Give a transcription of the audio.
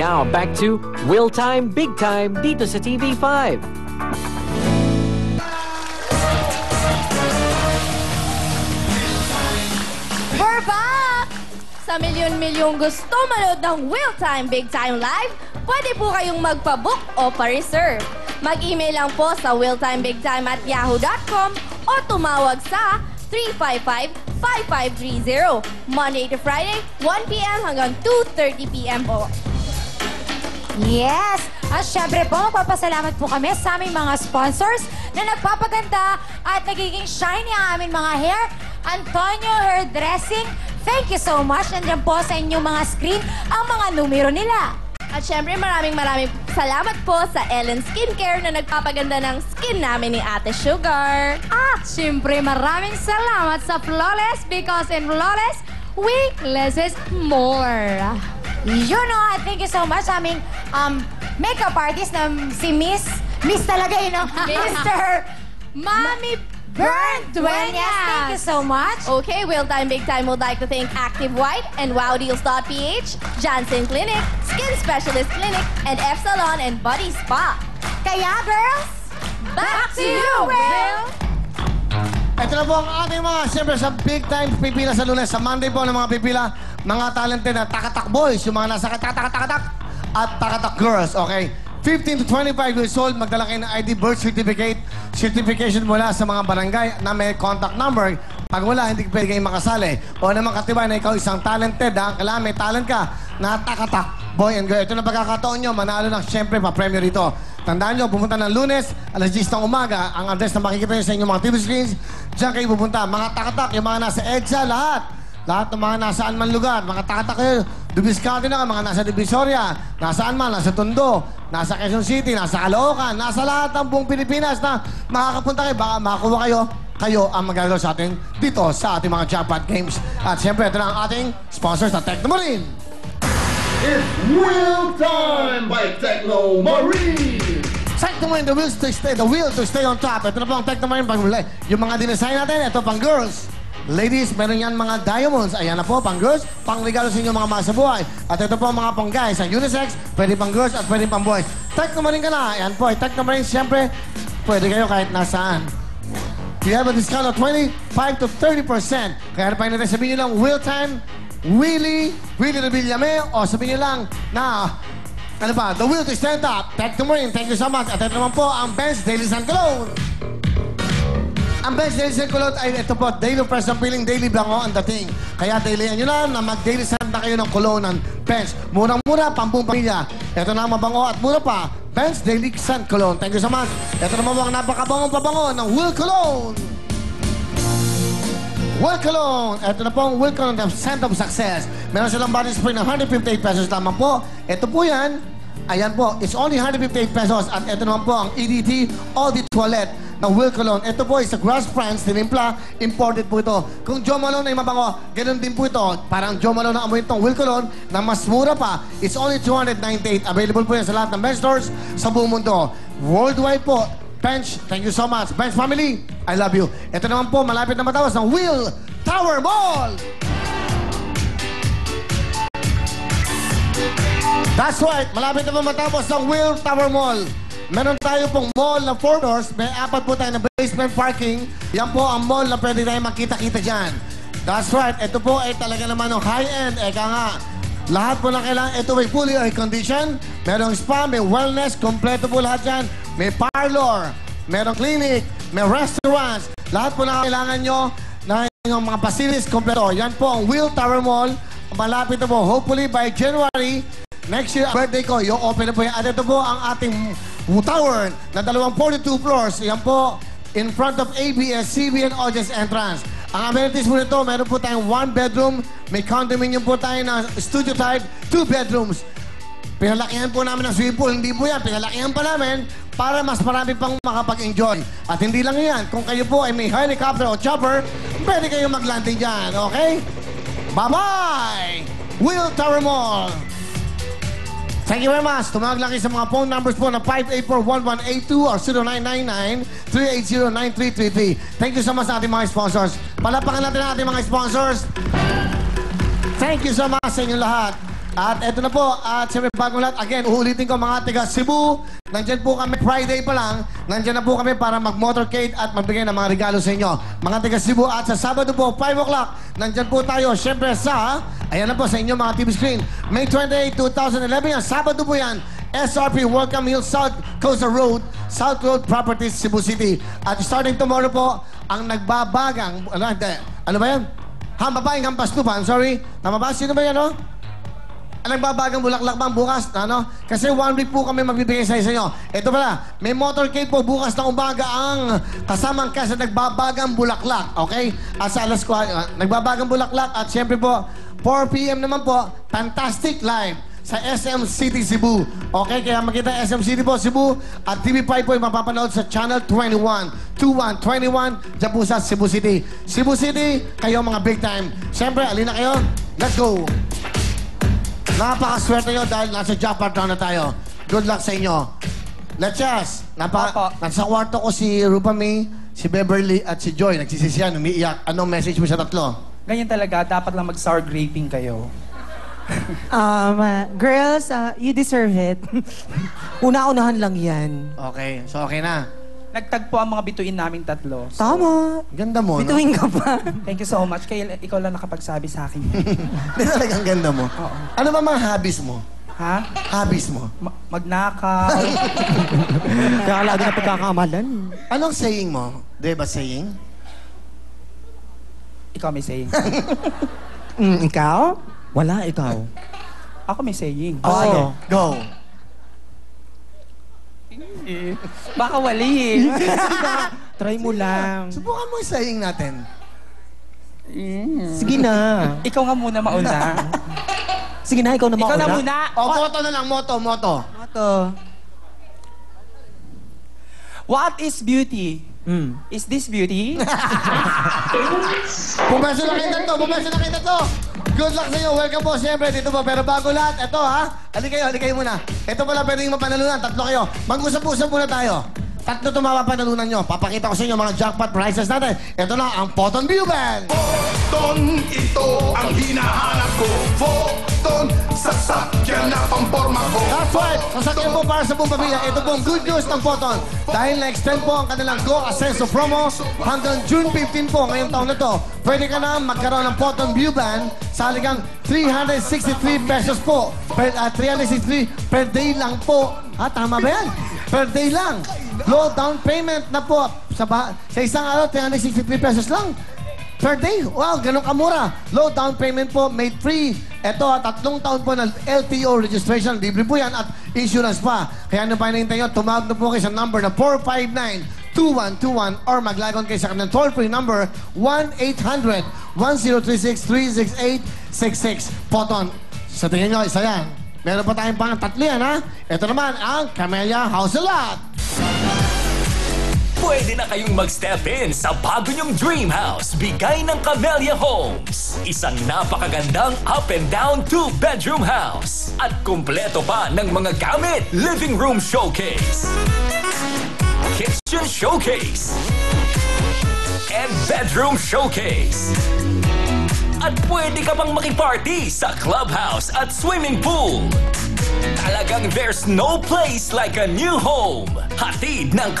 Now, back to Will Time, Big Time, dito sa TV5. We're back! Sa milyon-milyong gusto manood ng Will Time, Big Time Live, pwede po kayong magpa-book o pa-reserve. Mag-email lang po sa willtimebigtime@yahoo.com o tumawag sa 355-5530. Monday to Friday, 1 p.m. hanggang 2:30 p.m. po. Yes! At syempre po, magpapasalamat po kami sa aming mga sponsors na nagpapaganda at nagiging shiny ang aming mga hair. Antonio Hairdressing, thank you so much. Nandiyan po sa inyong mga screen ang mga numero nila. At syempre, maraming salamat po sa Ellen Skincare na nagpapaganda ng skin namin ni Ate Sugar. At syempre, maraming salamat sa Flawless because in Flawless, we less is more. You know, thank you so much sa aming makeup artist na si Miss talaga yun, Mr. Mami Bernd Duenas. Thank you so much. Okay, Will Time Big Time would like to thank Active White and WowDeals.ph, Janssen Clinic, Skin Specialist Clinic, and F Salon and Body Spa. Kaya, girls, back to you, Will! Ito na po ang ating mga, siyempre sa Big Time pipila sa Lunes. Sa Monday po ng mga pipila, mga talented na takatak boys, yung mga nasa takatak at takatak girls, okay? 15 to 25 years old, magdala kayo ng ID, birth certificate, certification mula sa mga barangay na may contact number. Pag wala, hindi pwede kayong makasali. O naman katibay na ikaw isang talented, ha? Kailangan may talent ka na takatak boy and girl. Ito na pagkakataon nyo, manalo na siyempre pa-premyo rito. Tandaan nyo, pumunta ng Lunes, alas 10 ng umaga, ang address na makikita nyo sa inyong mga TV screens, diyan kayo pupunta. Mga takatak, yung mga nasa EDSA, lahat. Lahat ng mga nasaan man lugar, mga takatak kayo, Dubiskate na, mga nasa Divisoria, nasaan man, nasa Tondo, nasa Quezon City, nasa Caloocan, nasa lahat ng buong Pilipinas na makakapunta kayo, baka makakuha kayo ang magagawa sa atin dito sa ating mga Jackpot Games. At siyempre, ito na ang ating sponsors na Techno Marine. It's Will Time by Techno Marine. Techno Marine, the wheel to stay on top. Ito na po ang Techno Marine. Yung mga dinesign natin, ito pang girls. Ladies, meron yan mga diamonds. Ayan na po, pang girls, pang regalo sa inyo mga mahal sa buhay. At ito po mga pang guys, ang unisex, pwede pang girls at pwede pang boys. Techno Marine ka na. Ayan po, Techno Marine, siyempre, pwede kayo kahit nasaan. You have a discount of 25 to 30%. Kaya pa natin sabihin nyo lang, Will Time, Willie Revillame, o sabihin nyo lang na, ano ba, the will to stand up. Techno Marine, thank you so much. At ito naman po, ang Benz Daily Sun Cologne. Ang Benz Daily Sun Cologne ay ito po, daily fresh ang feeling, daily blango ang dating. Kaya dailyhan nyo lang na mag-daily sun na kayo ng cologne ng Benz. Murang-mura, pambuong pamilya. Ito na ang mabango at mura pa, Benz Daily Sun Cologne. Thank you so much. Ito naman po ang napakabangong pabango ng Will Cologne. Will Cologne. Ito na po ang Will Cologne, the scent of success. Meron silang body spray na 158 pesos lamang po. Ito po yan. Ayan po, it's only 158 pesos. At ito naman po ang EDT Eau de Toilette ng Will Cologne. Ito po is sa Grass France, tinimpla, imported po ito. Kung Jo Malone ay mabango, ganun din po ito. Parang Jo Malone na amoy itong Will Cologne na mas mura pa. It's only 298. Available po yan sa lahat ng Benz stores sa buong mundo. Worldwide po. Bench, thank you so much. Bench family, I love you. Ito naman po, malapit na matawas ng Will Tower Mall. That's right, malapit na po matapos ng Will Tower Mall. Meron tayo pong mall na 4 doors. May 4 po tayo na basement parking. Yan po ang mall na pwede tayo makita-kita dyan. That's right, ito po ay talaga naman ng high-end. Eka nga, lahat po na kailangan. Ito ay fully air condition. Merong spa, may wellness, kompleto po lahat dyan. May parlor, merong clinic, may restaurants. Lahat po na kailangan nyo na yung mga facilities kompleto. Yan po ang Will Tower Mall. Malapit na po. Hopefully by January, next year, birthday ko, yung open na po yan. At ito po ang ating tower na 42 floors. Yan po in front of ABS-CBN audience entrance. Ang amenities po nito, meron po tayong 1 bedroom. May condominium po tayo na studio type, 2 bedrooms. Pinalakihan po namin ng swimming pool. Hindi po yan. Pinalakihan pa namin para mas marami pang makapag-enjoy. At hindi lang yan. Kung kayo po ay may helicopter o chopper, pwede kayong mag-landing dyan. Okay? Bye-bye! Will Tower Mall. Thank you very much. Tumawag lang kayo sa mga phone numbers po na 584-1182 or 0999-380-9333. Thank you so much sa ating mga sponsors. Palapakan natin ang ating mga sponsors. Thank you so much sa inyong lahat. At eto na po, at siyempre bagong lahat, again, uulitin ko mga taga Cebu. Nandyan po kami, Friday pa lang, nandyan na po kami para mag-motorcade at magbigay ng mga regalo sa inyo. Mga taga Cebu, at sa Sabado po, 5 o'clock, nandyan po tayo, siyempre sa, ayan na po sa inyo mga TV screen, May 28, 2011, yan, Sabado po yan, SRP Welcome Hill South Coastal Road, South Road Properties, Cebu City. At starting tomorrow po, ang nagbabagang, ano ba yan? Babaeng hampas lupa, I'm sorry. Tama ba? Sino ba yan, no? Ang nagbabagang bulaklak bang bukas, ano? Kasi 1 week po kami magbibigay sa inyo. Ito pala, may motorcade po bukas ng umaga ang kasamang sa nagbabagang bulaklak, okay? At sa alas 4, nagbabagang bulaklak at siyempre po, 4 p.m. naman po, Fantastic Live sa SM City Cebu. Okay, kaya makita SM City po Cebu at TV5 po yung mapapanood sa Channel 21, 21, dyan po sa Cebu City. Cebu City, kayo mga big time. Siyempre, alina kayo, let's go! Napakaswerte nyo dahil nasa jackpot round na tayo. Good luck sa inyo. Let's nasa kwarto ko si Rupa May, si Beverly at si Joy. Nagsisisiyan, umiiyak. Anong message mo sa tatlo? Ganyan talaga, dapat lang mag-sour graping kayo. Girls, you deserve it. Una-unahan lang yan. Okay, so okay na. Nagtagpo ang mga bituin naming tatlo. So, Tama. Ganda mo, no? Bituin ka pa. thank you so much. Kaya ikaw lang nakapagsabi sa akin. Hindi talagang ganda mo. Oo. Ano ba mga hobbies mo? Ha? Hobbies mo? Magnakaw. Kaya lagi na pagkakamalan. Anong saying mo? Di ba saying? Ikaw may saying. Ikaw? Wala, ikaw. Ako may saying. Oh, go. Baka wali eh. Try mo lang. Subukan mo yung saying natin. Sige na. Ikaw nga muna mauna. Sige na, ikaw na Ikaw na mauna. muna. Moto na lang, moto. Moto. What is beauty? Is this beauty? Pumasok na kayo to. Good luck sa inyo. Welcome po siyempre dito po. Pero bago lahat, ito ha. Halika kayo muna. Ito pala pwede yung mapanalunan. Tatlo kayo. Mag-usap-usap muna tayo. Tatlo ito mapapanalunan nyo. Papakita ko sa inyo mga jackpot prizes natin. Ito na ang Photon View Band. Photon, ito ang hinahanap ko. Photon, sasakyan na pamporma ko. That's right. Sasakyan po para sa buong pamilya. Ito po ang good news ng Photon. Dahil na-extend po ang kanilang Go Ascenso promo hanggang June 15 po ngayong taon na to. Pwede ka na magkaroon ng Photon View Band sa halagang 363 pesos po. 363 per day lang po. Tama ba yan? Per day lang. Low down payment na po. Sa isang araw, 363 pesos lang. Per day. Wow, ganun kamura. Low down payment po, made free. Ito, 3 taon po ng LTO registration. Libre po yan at insurance pa. Kaya ano pa hinihintay nyo, tumawag na po kayo sa number na 459-2121 or maglagon kayo sa kanilang toll-free number 1-800-1036-36866. Photon. Sa tingin nyo, isa yan. Meron pa tayong pang tatlo yan, ha? Ito naman ang Camellia House Lot. Pwede na kayong mag-step in sa bago niyong dream house, bigay ng Camellia Homes. Isang napakagandang up and down 2-bedroom house. At kumpleto pa ng mga gamit. Living room showcase, kitchen showcase, and bedroom showcase. At pwede ka pang makiparty sa clubhouse at swimming pool. Talagang there's no place like a new home. Hatid ng